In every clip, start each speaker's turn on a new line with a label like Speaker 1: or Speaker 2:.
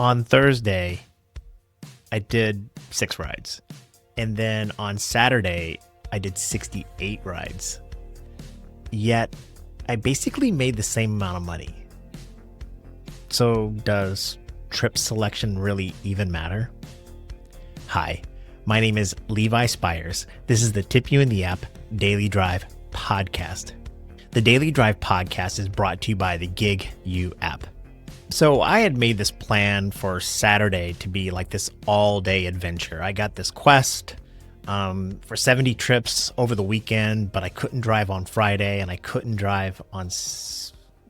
Speaker 1: on Thursday, I did 6 rides. And then on Saturday, I did 68 rides. Yet, I basically made the same amount of money. So does trip selection really even matter? Hi, my name is Levi Spires. This is the Tip You in the App Daily Drive podcast. The Daily Drive podcast is brought to you by the Gig You app. So I had made this plan for Saturday to be like this all-day adventure. I got this quest for 70 trips over the weekend, but I couldn't drive on Friday and I couldn't drive on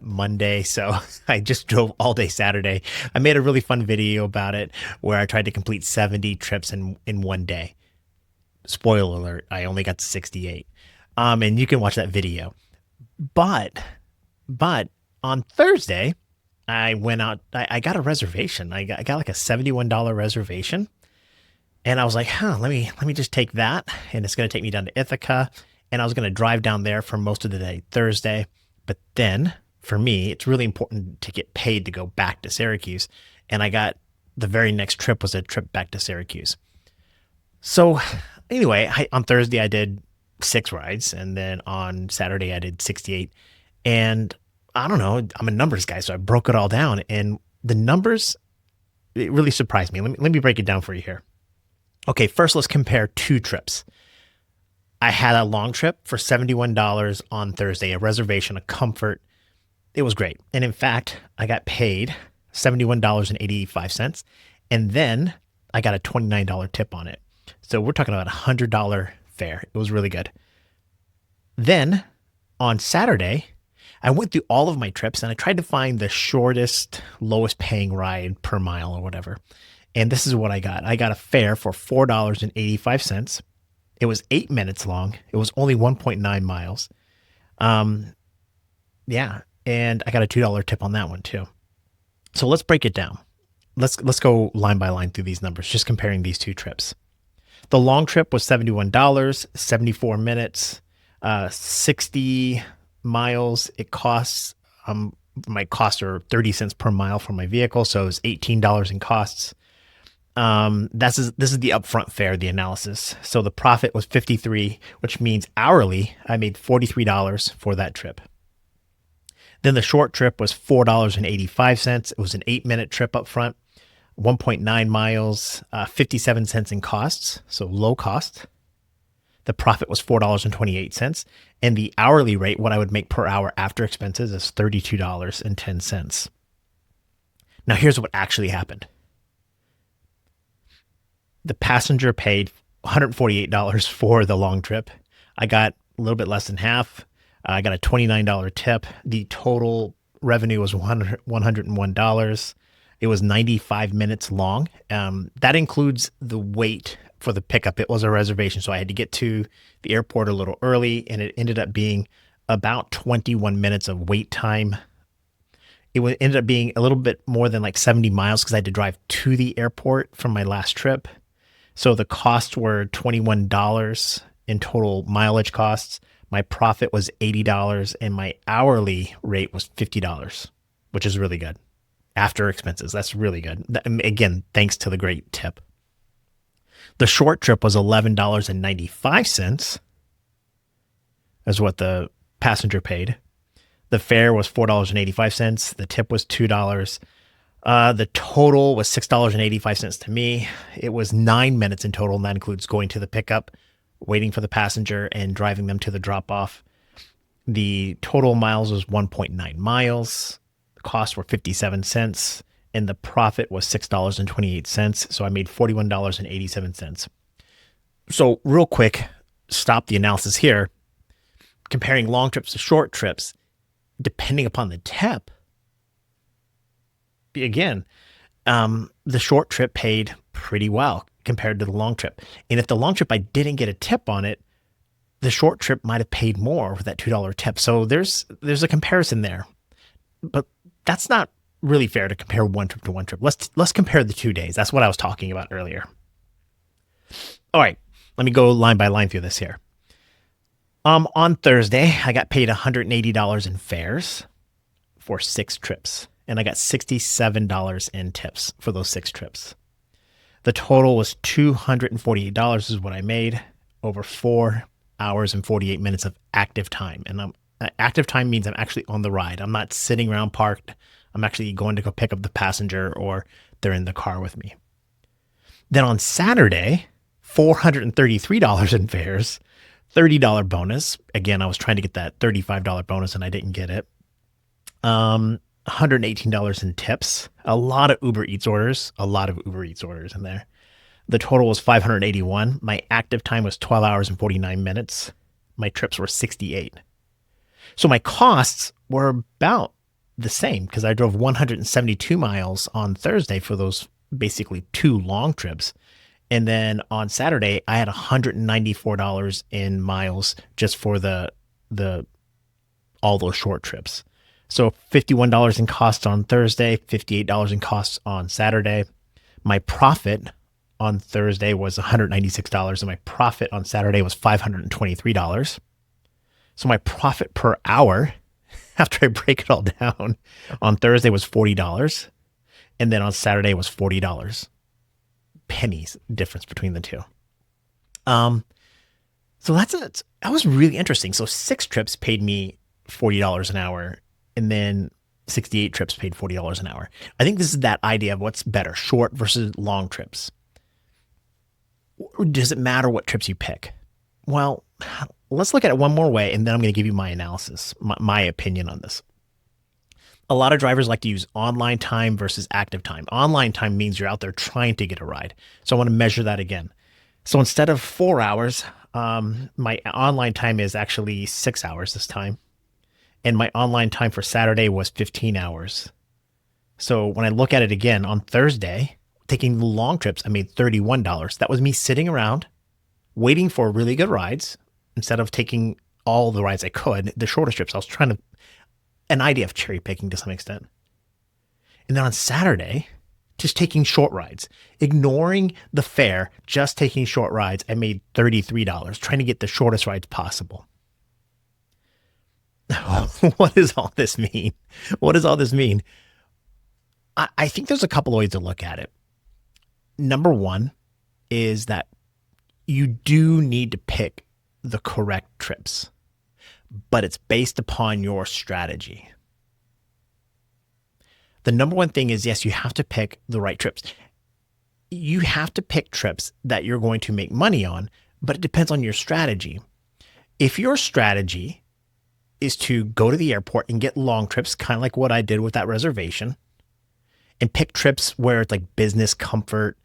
Speaker 1: Monday, so I just drove all day Saturday. I made a really fun video about it where I tried to complete 70 trips in one day. Spoiler alert, I only got to 68. And you can watch that video. But on Thursday, I went out, I got a reservation. I got like a $71 reservation. And I was like, let me just take that. And it's going to take me down to Ithaca. And I was going to drive down there for most of the day Thursday. But then for me, it's really important to get paid to go back to Syracuse. And I got the very next trip was a trip back to Syracuse. So anyway, on Thursday, I did 6 rides. And then on Saturday, I did 68. And I don't know, I'm a numbers guy, so I broke it all down. And the numbers, it really surprised me. Let me break it down for you here. Okay, first let's compare 2 trips. I had a long trip for $71 on Thursday, a reservation, a comfort. It was great. And in fact, I got paid $71.85. And then I got a $29 tip on it. So we're talking about a $100 fare. It was really good. Then on Saturday, I went through all of my trips and I tried to find the shortest, lowest paying ride per mile or whatever. And this is what I got. I got a fare for $4.85. It was 8 minutes long. It was only 1.9 miles. Yeah. And I got a $2 tip on that one too. So let's break it down. Let's go line by line through these numbers, just comparing these 2 trips. The long trip was $71, 74 minutes, 60 miles. It costs, my costs are 30 cents per mile for my vehicle. So it's $18 in costs. This is the upfront fare, the analysis. So the profit was 53, which means hourly, I made $43 for that trip. Then the short trip was $4.85. It was an 8-minute trip up front, 1.9 miles, 57 cents in costs. So low cost. The profit was $4.28. And the hourly rate, what I would make per hour after expenses, is $32.10. Now here's what actually happened. The passenger paid $148 for the long trip. I got a little bit less than half. I got a $29 tip. The total revenue was $101. It was 95 minutes long. That includes the wait for the pickup. It was a reservation, so I had to get to the airport a little early, and it ended up being about 21 minutes of wait time. It ended up being a little bit more than like 70 miles because I had to drive to the airport from my last trip. So the costs were $21 in total mileage costs. My profit was $80 and my hourly rate was $50, which is really good. After expenses, that's really good. Again, thanks to the great tip. The short trip was $11.95 is what the passenger paid. The fare was $4.85. The tip was $2. The total was $6.85 to me. It was 9 minutes in total, and that includes going to the pickup, waiting for the passenger, and driving them to the drop-off. The total miles was 1.9 miles. The costs were 57 cents, and the profit was $6.28. So I made $41.87. So real quick, stop the analysis here. Comparing long trips to short trips, depending upon the tip, again, the short trip paid pretty well compared to the long trip. And if the long trip, I didn't get a tip on it, the short trip might have paid more with that $2 tip. So there's a comparison there, but that's not really fair to compare one trip to one trip. Let's compare the 2 days. That's what I was talking about earlier. All right, let me go line by line through this here. On Thursday, I got paid $180 in fares for 6 trips. and I got $67 in tips for those 6 trips. The total was $248 is what I made over 4 hours and 48 minutes of active time. And active time means I'm actually on the ride. I'm not sitting around parked. I'm actually going to go pick up the passenger or they're in the car with me. Then on Saturday, $433 in fares, $30 bonus. Again, I was trying to get that $35 bonus and I didn't get it. $118 in tips, a lot of Uber Eats orders in there. The total was 581. My active time was 12 hours and 49 minutes. My trips were 68. So my costs were about the same because I drove 172 miles on Thursday for those basically 2 long trips. And then on Saturday, I had $194 in miles just for all those short trips. So $51 in costs on Thursday, $58 in costs on Saturday. My profit on Thursday was $196, and my profit on Saturday was $523. So my profit per hour, after I break it all down, on Thursday was $40, and then on Saturday was $40. Pennies difference between the two. So that was really interesting. So 6 trips paid me $40 an hour, and then 68 trips paid $40 an hour. I think this is that idea of what's better, short versus long trips. Or does it matter what trips you pick? Well, let's look at it one more way, and then I'm going to give you my analysis, my opinion on this. A lot of drivers like to use online time versus active time. Online time means you're out there trying to get a ride. So I want to measure that again. So instead of 4 hours, my online time is actually 6 hours this time. And my online time for Saturday was 15 hours. So when I look at it again on Thursday, taking the long trips, I made $31. That was me sitting around waiting for really good rides instead of taking all the rides I could, the shorter trips. I was trying to, an idea of cherry picking to some extent. And then on Saturday, just taking short rides, ignoring the fare, just taking short rides, I made $33, trying to get the shortest rides possible. What does all this mean? What does all this mean? I think there's a couple of ways to look at it. Number one is that you do need to pick the correct trips, but it's based upon your strategy. The number one thing is, yes, you have to pick the right trips. You have to pick trips that you're going to make money on, but it depends on your strategy. If your strategy is to go to the airport and get long trips, kind of like what I did with that reservation, and pick trips where it's like business comfort,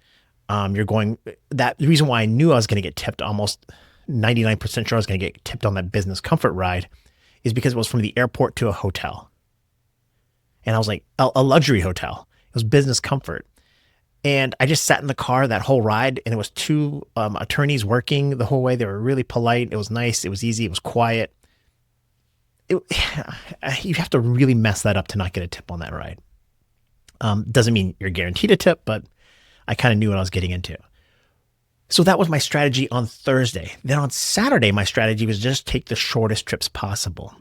Speaker 1: the reason why I knew I was going to get tipped, almost 99% sure I was going to get tipped on that business comfort ride, is because it was from the airport to a hotel. And I was like, a luxury hotel. It was business comfort. And I just sat in the car that whole ride, and it was 2 attorneys working the whole way. They were really polite. It was nice. It was easy. It was quiet. You have to really mess that up to not get a tip on that ride. Doesn't mean you're guaranteed a tip, but I kind of knew what I was getting into. So that was my strategy on Thursday. Then on Saturday, my strategy was just take the shortest trips possible.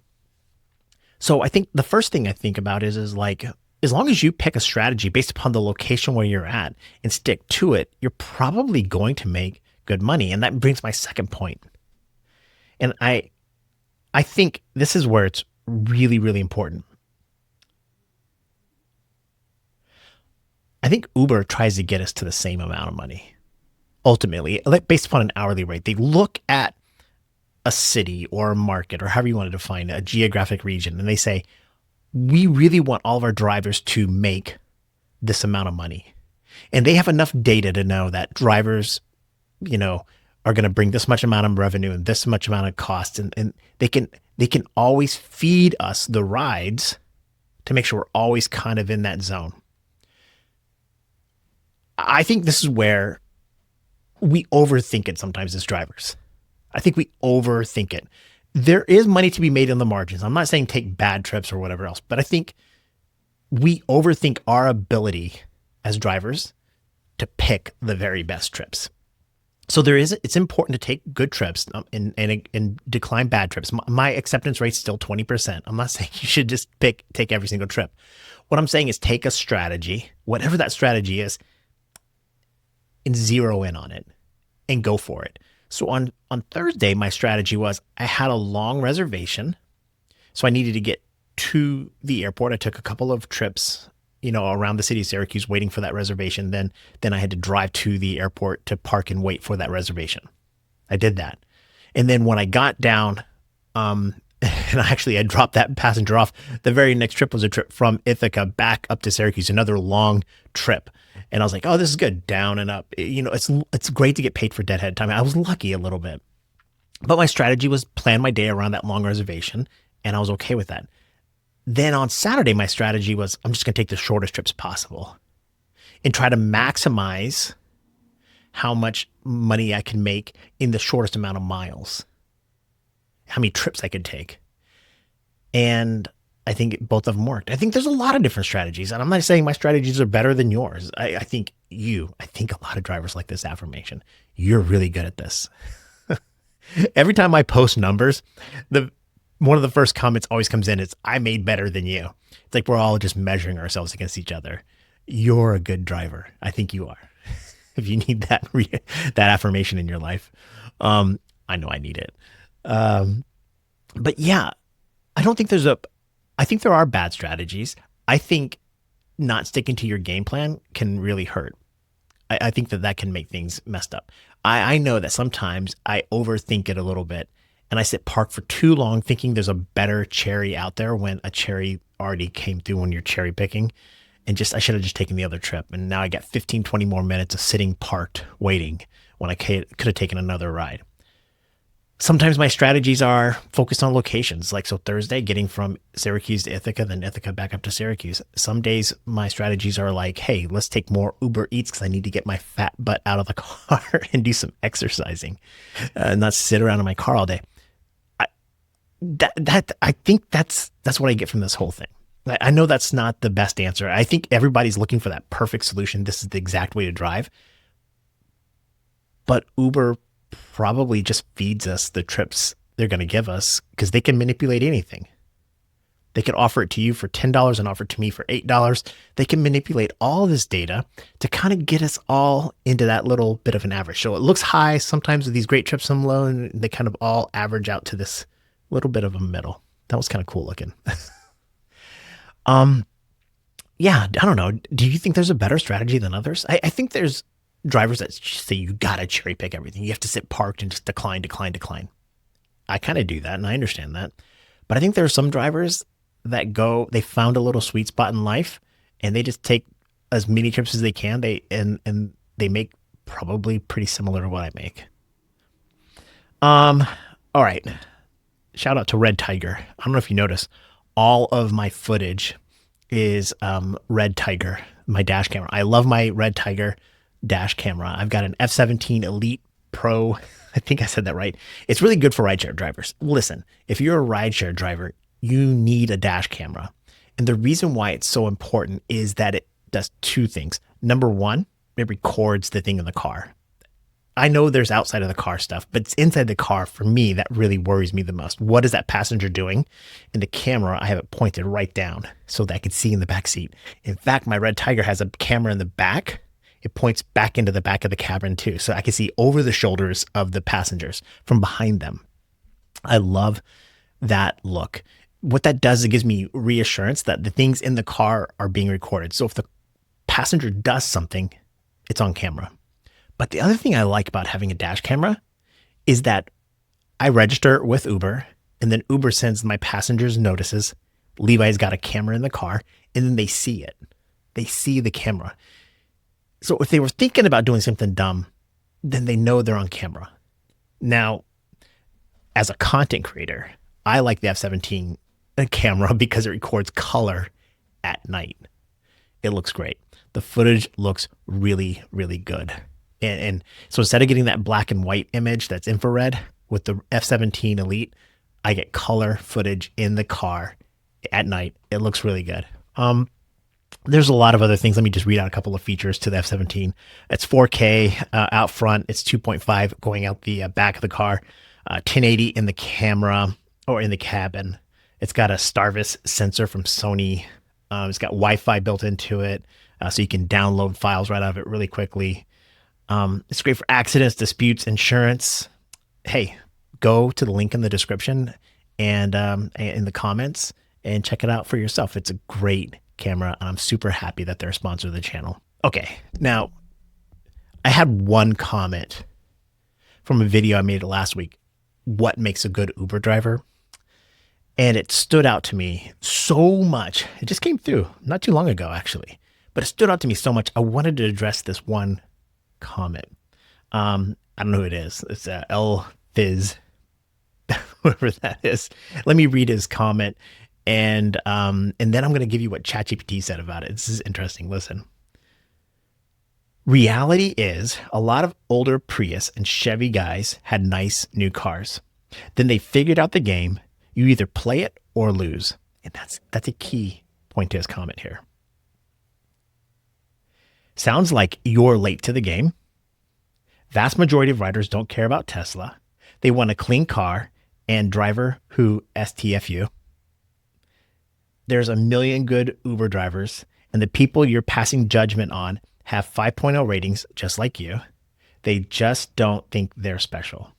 Speaker 1: So I think the first thing I think about is like, as long as you pick a strategy based upon the location where you're at and stick to it, you're probably going to make good money. And that brings my second point. And I think this is where it's really, really important. I think Uber tries to get us to the same amount of money. Ultimately, based upon an hourly rate, they look at a city or a market or however you want to define a geographic region, and they say, we really want all of our drivers to make this amount of money. And they have enough data to know that drivers, are going to bring this much amount of revenue and this much amount of costs. And they can always feed us the rides to make sure we're always kind of in that zone. I think this is where we overthink it sometimes as drivers. I think we overthink it. There is money to be made on the margins. I'm not saying take bad trips or whatever else, but I think we overthink our ability as drivers to pick the very best trips. So it's important to take good trips and decline bad trips. My acceptance rate's still 20%. I'm not saying you should just take every single trip. What I'm saying is take a strategy, whatever that strategy is, and zero in on it and go for it. So on Thursday, my strategy was I had a long reservation. So I needed to get to the airport. I took a couple of trips, around the city of Syracuse waiting for that reservation. Then I had to drive to the airport to park and wait for that reservation. I did that. And then when I got down, and I dropped that passenger off. The very next trip was a trip from Ithaca back up to Syracuse, another long trip. And I was like, oh, this is good. Down and up. It's great to get paid for deadhead time. I was lucky a little bit. But my strategy was plan my day around that long reservation, and I was okay with that. Then on Saturday, my strategy was I'm just going to take the shortest trips possible and try to maximize how much money I can make in the shortest amount of miles, how many trips I could take. And I think both of them worked. I think there's a lot of different strategies, and I'm not saying my strategies are better than yours. I think a lot of drivers like this affirmation. You're really good at this. Every time I post numbers, one of the first comments always comes in, it's, I made better than you. It's like we're all just measuring ourselves against each other. You're a good driver. I think you are. If you need that affirmation in your life, I know I need it. But yeah, I think there are bad strategies. I think not sticking to your game plan can really hurt. I think that can make things messed up. I know that sometimes I overthink it a little bit, and I sit parked for too long thinking there's a better cherry out there when a cherry already came through when you're cherry picking. And I should have just taken the other trip. And now I got 15, 20 more minutes of sitting parked waiting when I could have taken another ride. Sometimes my strategies are focused on locations. Like, so Thursday, getting from Syracuse to Ithaca, then Ithaca back up to Syracuse. Some days my strategies are like, hey, let's take more Uber Eats because I need to get my fat butt out of the car and do some exercising and not sit around in my car all day. I think that's what I get from this whole thing. I know that's not the best answer. I think everybody's looking for that perfect solution. This is the exact way to drive. But Uber probably just feeds us the trips they're going to give us because they can manipulate anything. They could offer it to you for $10 and offer it to me for $8. They can manipulate all this data to kind of get us all into that little bit of an average. So it looks high sometimes with these great trips, some low, and they kind of all average out to this little bit of a middle. That was kind of cool looking. Yeah, I don't know. Do you think there's a better strategy than others? I think there's drivers that say you got to cherry pick everything. You have to sit parked and just decline. I kind of do that, and I understand that. But I think there are some drivers that they found a little sweet spot in life, and they just take as many trips as they can. And they make probably pretty similar to what I make. All right. Shout out to Redtiger. I don't know if you notice, all of my footage is Redtiger, my dash camera. I love my Redtiger dash camera. I've got an F17 Elite Pro. I think I said that right. It's really good for rideshare drivers. Listen, if you're a rideshare driver, you need a dash camera. And the reason why it's so important is that it does two things. Number one, it records the thing in the car. I know there's outside of the car stuff, but it's inside the car for me that really worries me the most. What is that passenger doing? In the camera, I have it pointed right down so that I can see in the back seat. In fact, my Redtiger has a camera in the back. It points back into the back of the cabin too, so I can see over the shoulders of the passengers from behind them. I love that look. What that does, it gives me reassurance that the things in the car are being recorded. So if the passenger does something, it's on camera. But the other thing I like about having a dash camera is that I register with Uber, and then Uber sends my passengers notices. Levi's got a camera in the car, and then they see it. They see the camera. So if they were thinking about doing something dumb, then they know they're on camera. Now, as a content creator, I like the F17 camera because it records color at night. It looks great. The footage looks really, really good. And so instead of getting that black and white image that's infrared with the F17 Elite, I get color footage in the car at night. It looks really good. There's a lot of other things. Let me just read out a couple of features to the F-17. It's 4K out front. It's 2.5 going out the back of the car. 1080 in the camera or in the cabin. It's got a Starvis sensor from Sony. It's got Wi-Fi built into it, so you can download files right out of it really quickly. It's great for accidents, disputes, insurance. Hey, go to the link in the description and in the comments and check it out for yourself. It's a great camera, and I'm super happy that they're a sponsor of the channel. Okay, now I had one comment from a video I made last week. What makes a good Uber driver? And it stood out to me so much. It just came through not too long ago, actually, but it stood out to me so much. I wanted to address this one comment. I don't know who it is. It's L Fizz, whoever that is. Let me read his comment. And then I'm going to give you what ChatGPT said about it. This is interesting. Listen. Reality is a lot of older Prius and Chevy guys had nice new cars. Then they figured out the game. You either play it or lose. And that's a key point to his comment here. Sounds like you're late to the game. Vast majority of riders don't care about Tesla. They want a clean car and driver who STFU. There's a million good Uber drivers, and the people you're passing judgment on have 5.0 ratings just like you. They just don't think they're special.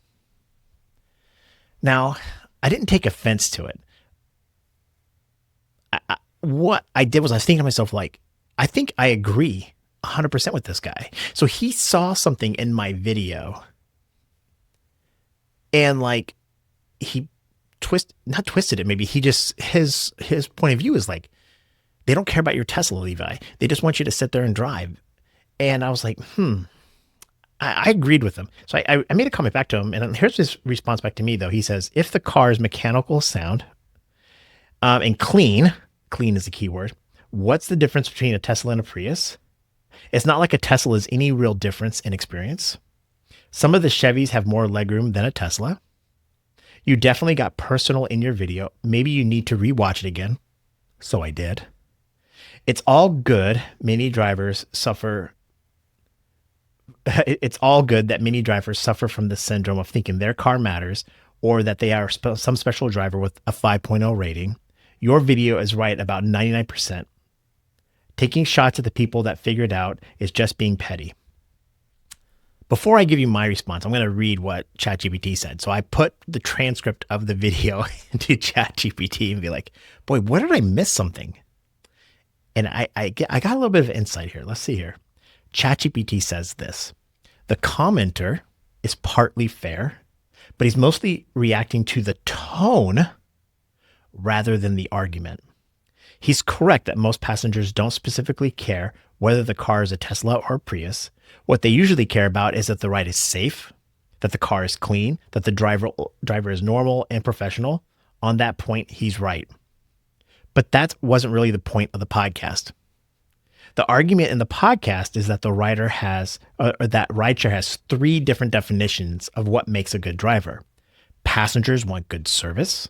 Speaker 1: Now, I didn't take offense to it. What I did was I was thinking to myself, like, I think I agree 100% with this guy. So he saw something in my video and like he not twisted it. Maybe he just, his point of view is like, they don't care about your Tesla, Levi. They just want you to sit there and drive. And I was like, I agreed with him. So I made a comment back to him, and here's his response back to me though. He says, if the car is mechanical sound and clean is the key word. What's the difference between a Tesla and a Prius? It's not like a Tesla is any real difference in experience. Some of the Chevys have more legroom than a Tesla. You definitely got personal in your video. Maybe you need to rewatch it again. So I did. It's all good. Many drivers suffer. It's all good that many drivers suffer from the syndrome of thinking their car matters or that they are some special driver with a 5.0 rating. Your video is right about 99%. Taking shots at the people that figured out is just being petty. Before I give you my response, I'm going to read what ChatGPT said. So I put the transcript of the video into ChatGPT and be like, boy, where did I miss something? And I got a little bit of insight here. Let's see here. ChatGPT says this. The commenter is partly fair, but he's mostly reacting to the tone rather than the argument. He's correct that most passengers don't specifically care whether the car is a Tesla or a Prius. What they usually care about is that the ride is safe, that the car is clean, that the driver is normal and professional. On that point, he's right. But that wasn't really the point of the podcast. The argument in the podcast is that that rideshare has three different definitions of what makes a good driver. Passengers want good service.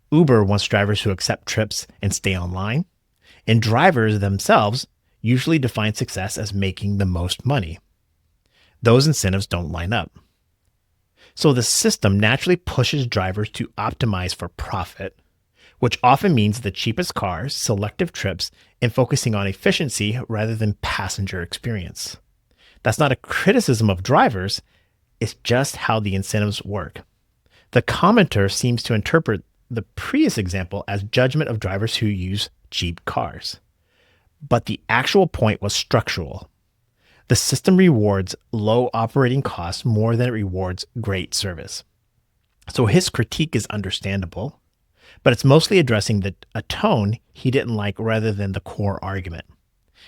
Speaker 1: Uber wants drivers who accept trips and stay online. And drivers themselves usually define success as making the most money. Those incentives don't line up. So the system naturally pushes drivers to optimize for profit, which often means the cheapest cars, selective trips, and focusing on efficiency rather than passenger experience. That's not a criticism of drivers, it's just how the incentives work. The commenter seems to interpret the Prius example as judgment of drivers who use cheap cars. But the actual point was structural. The system rewards low operating costs more than it rewards great service. So his critique is understandable, but it's mostly addressing a tone he didn't like rather than the core argument.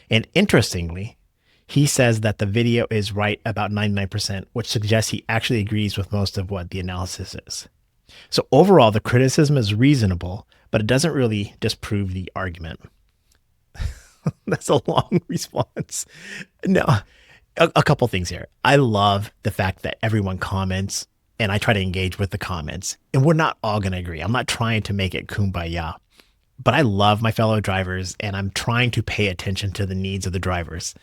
Speaker 1: And interestingly, he says that the video is right about 99%, which suggests he actually agrees with most of what the analysis is. So overall, the criticism is reasonable, but it doesn't really disprove the argument. That's a long response. No, a couple things here. I love the fact that everyone comments and I try to engage with the comments, and we're not all going to agree. I'm not trying to make it kumbaya. but I love my fellow drivers and I'm trying to pay attention to the needs of the drivers.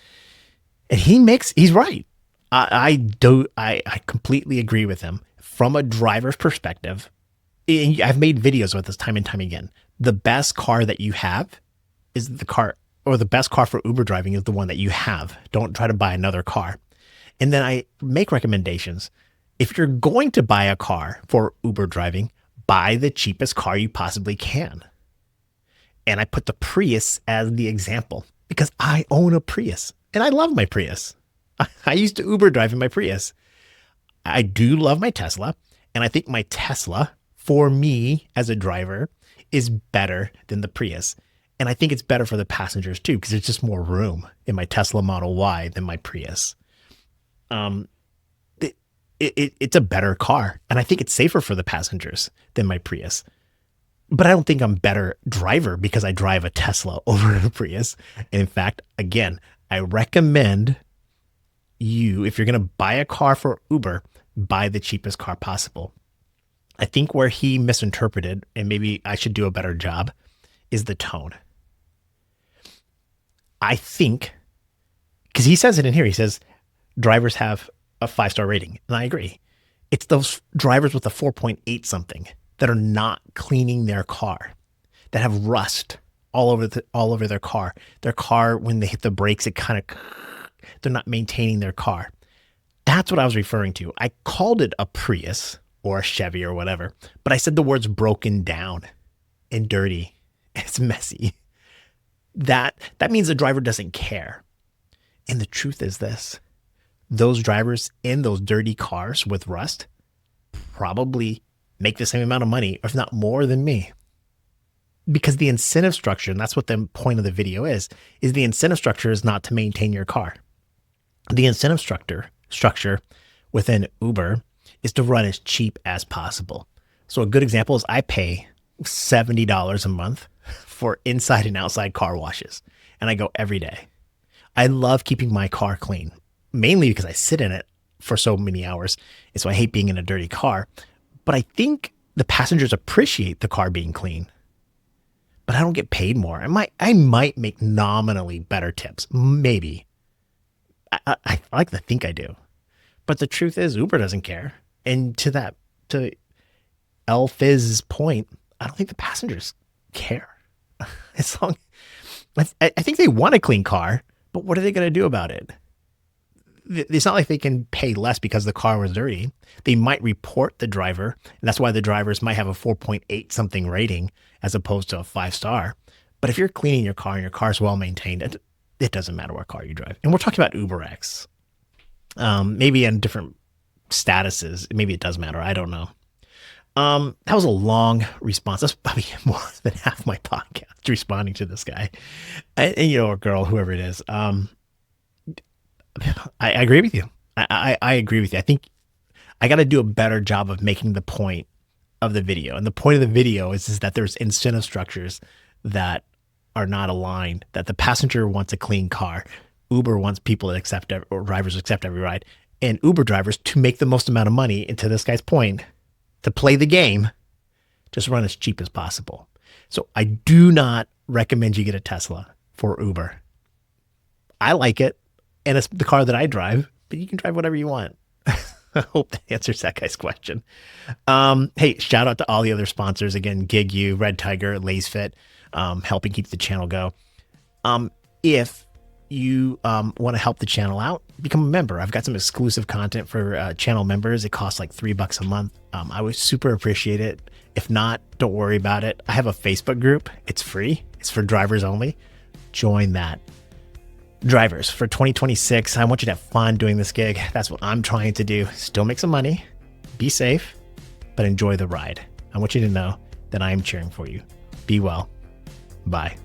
Speaker 1: And he's right. I completely agree with him. From a driver's perspective, and I've made videos with this time and time again. The best car that you have is the car, or the best car for Uber driving is the one that you have. Don't try to buy another car. And then I make recommendations. If you're going to buy a car for Uber driving, buy the cheapest car you possibly can. And I put the Prius as the example because I own a Prius and I love my Prius. I used to Uber drive in my Prius. I do love my Tesla. And I think my Tesla, for me as a driver, is better than the Prius. And I think it's better for the passengers too, because there's just more room in my Tesla Model Y than my Prius. It's a better car. And I think it's safer for the passengers than my Prius. But I don't think I'm a better driver because I drive a Tesla over a Prius. And in fact, again, I recommend you, if you're going to buy a car for Uber, buy the cheapest car possible. I think where he misinterpreted, and maybe I should do a better job, is the tone. I think, because he says it in here, he says drivers have a 5-star rating. And I agree. It's those drivers with a 4.8 something that are not cleaning their car, that have rust all over their car. Their car, when they hit the brakes, they're not maintaining their car. That's what I was referring to. I called it a Prius or a Chevy or whatever, but I said the words broken down and dirty. It's messy. That means the driver doesn't care. And the truth is this: those drivers in those dirty cars with rust probably make the same amount of money, if not more than me. Because the incentive structure, and that's what the point of the video is the incentive structure is not to maintain your car. The incentive structure within Uber is to run as cheap as possible. So a good example is I pay $70 a month for inside and outside car washes, and I go every day. I love keeping my car clean, mainly because I sit in it for so many hours, and so I hate being in a dirty car. But I think the passengers appreciate the car being clean. But I don't get paid more. I might make nominally better tips, maybe. I like to think I do, but the truth is Uber doesn't care. And to El Fizz's point, I don't think the passengers care. As long, I think they want a clean car, but what are they going to do about it? It's not like they can pay less because the car was dirty. They might report the driver, and that's why the drivers might have a 4.8 something rating as opposed to a 5-star. But if you're cleaning your car and your car's well maintained, it doesn't matter what car you drive. And we're talking about UberX. Maybe in different statuses, maybe it does matter. I don't know. That was a long response. That's probably more than half my podcast responding to this guy, or girl, whoever it is. I agree with you. I agree with you. I think I got to do a better job of making the point of the video. And the point of the video is that there's incentive structures that are not aligned, that the passenger wants a clean car. Uber wants people to accept, or drivers accept every ride, and Uber drivers to make the most amount of money. And to this guy's point, to play the game, just run as cheap as possible. So I do not recommend you get a Tesla for Uber. I like it, and it's the car that I drive, but you can drive whatever you want. I hope that answers that guy's question. Hey, shout out to all the other sponsors. Again, GigU, Redtiger, LazeFit, helping keep the channel go. If you want to help the channel out, become a member. I've got some exclusive content for channel members. It costs like $3 a month. I would super appreciate it. If not, don't worry about it. I have a Facebook group. It's free. It's for drivers only. Join that. Drivers, for 2026, I want you to have fun doing this gig. That's what I'm trying to do. Still make some money, be safe, but enjoy the ride. I want you to know that I am cheering for you. Be well. Bye.